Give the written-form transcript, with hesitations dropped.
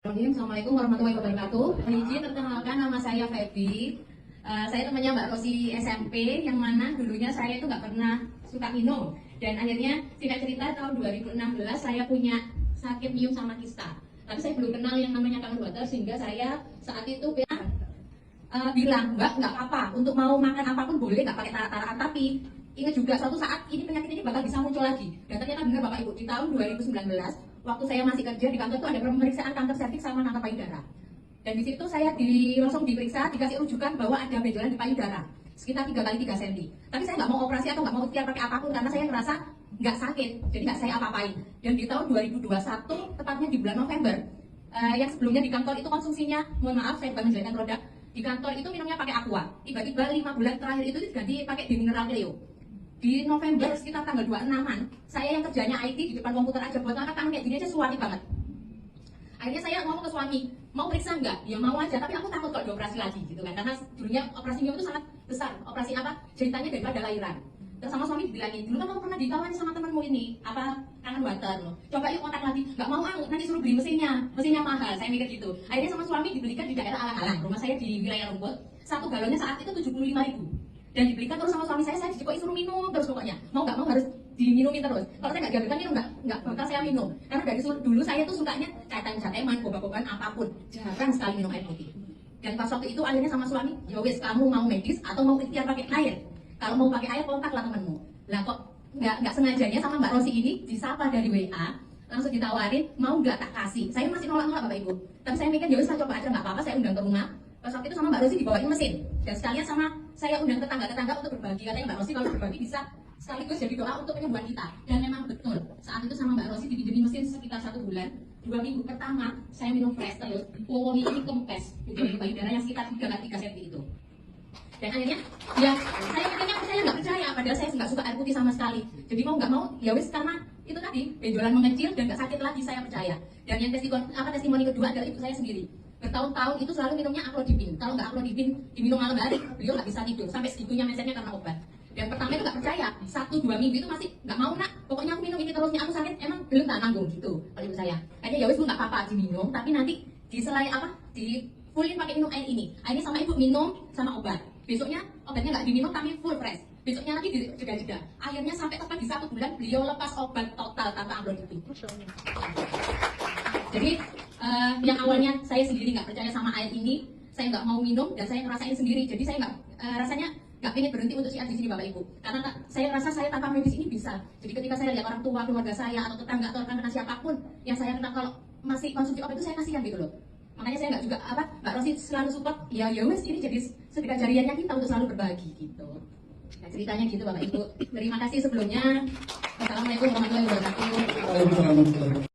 Assalamualaikum warahmatullahi wabarakatuh. Izin perkenalkan, nama saya Feby. Saya temannya Mbak Rosi SMP, yang mana dulunya saya itu nggak pernah suka minum. Dan akhirnya singkat cerita tahun 2016 saya punya sakit minum sama kista. Tapi saya belum kenal yang namanya kanker water, sehingga saya saat itu bilang, Mbak, nggak apa-apa, untuk mau makan apapun boleh, nggak pakai tarak-tarakan. Tapi ingat juga suatu saat ini penyakit ini bakal bisa muncul lagi. Dan ternyata benar Bapak Ibu, di tahun 2019 waktu saya masih kerja di kantor itu ada pemeriksaan kanker serviks sama kanker payudara. Dan di situ saya langsung diperiksa, dikasih rujukan bahwa ada benjolan di payudara sekitar 3 kali 3 cm. Tapi saya nggak mau operasi atau nggak mau ikhtiar pakai apapun karena saya ngerasa nggak sakit, jadi nggak saya apa-apain. Dan di tahun 2021, tepatnya di bulan November, yang sebelumnya di kantor itu konsumsinya, mohon maaf saya bukan menjelekkan produk, di kantor itu minumnya pakai aqua. Tiba-tiba 5 bulan terakhir itu diganti pakai di mineral Cleo. Di November sekitar tanggal 26-an, saya yang kerjanya IT di depan komputer aja buat angkat tangan kayak gini aja suami banget. Akhirnya saya ngomong ke suami, mau periksa nggak? Ya mau aja, tapi aku takut kok dioperasi lagi gitu kan. Karena dulunya operasi minum itu sangat besar. Operasi apa? Jahitannya daripada lahiran. Terus sama suami dibilangin, dulu kan kamu pernah ditawari sama temanmu ini, apa, kanker water loh. Coba yuk kontak lagi, nggak mau nanti suruh beli mesinnya mahal, saya mikir gitu. Akhirnya sama suami dibelikan di daerah Alang-Alang, rumah saya di wilayah Rumput. 1 galonnya saat itu 75.000. Dan dibelikan terus sama suami saya dipokoknya suruh minum terus pokoknya. Mau nggak mau harus diminumin terus. Kalau saya nggak diambilkan minum, nggak bakal saya minum. Karena dari dulu saya tuh sukanya cateman, boba-bobaan, apapun. Jarang sekali minum air putih. Dan pas waktu itu akhirnya sama suami, ya wes kamu mau medis atau mau ikhtiar pakai air. Kalau mau pakai air, kontaklah temanmu. Lah kok nggak sengajanya sama Mbak Rosi ini disapa dari WA, langsung ditawarin, mau nggak tak kasih. Saya masih nolak-nolak Bapak Ibu. Tapi saya mikir, ya wes coba aja nggak apa-apa, saya undang ke rumah. Pas waktu itu sama Mbak Rosi dibawain mesin. Dan sekalian sama saya undang tetangga-tetangga untuk berbagi. Katanya Mbak Rosi kalau berbagi bisa sekaligus jadi doa untuk penyembuhan kita. Dan memang betul. Saat itu sama Mbak Rosi dipinjemin mesin sekitar 1 bulan. 2 minggu pertama saya minum fresh terus. Wowongi ini kempes. Jadi payudara yang sekitar 3 kali 3 cm itu. Dan akhirnya ya saya nggak percaya, padahal saya nggak suka air putih sama sekali. Jadi mau nggak mau ya wis, karena itu tadi benjolan mengecil dan nggak sakit lagi, saya percaya. Dan yang testimoni kedua adalah ibu saya sendiri. Bertahun-tahun itu selalu minumnya Aclodipin. Kalau nggak Aclodipin diminum malam hari, beliau nggak bisa tidur sampai segitunya mindsetnya karena obat. Dan pertama itu nggak percaya, 1-2 minggu itu masih nggak mau nak, pokoknya aku minum ini terusnya, aku sakit emang belum tak nanggung gitu kalau ibu saya. Akhirnya ya wis bu nggak apa-apa diminum, tapi nanti di fullin pakai minum air ini. Akhirnya sama ibu minum sama obat. Besoknya obatnya nggak diminum tapi full fresh. Besoknya lagi jeda-jeda. Akhirnya sampai tepat di 1 bulan beliau lepas obat total tanpa Aclodipin. Jadi yang awalnya saya sendiri nggak percaya sama air ini, saya nggak mau minum dan saya ngerasain sendiri. Jadi saya nggak rasanya nggak pengen berhenti untuk siar di sini Bapak Ibu. Karena saya rasa saya tanpa medis ini bisa. Jadi ketika saya lihat orang tua, keluarga saya atau tetangga atau rekan siapapun yang saya kenal kalau masih konsumsi obat itu, saya kasihan gitu loh. Makanya saya nggak juga Mbak Rosi selalu support, ya wes ini jadi sedekah jariahnya kita untuk selalu berbagi gitu. Nah ceritanya gitu Bapak Ibu. Terima kasih sebelumnya. Wassalamualaikum warahmatullahi wabarakatuh.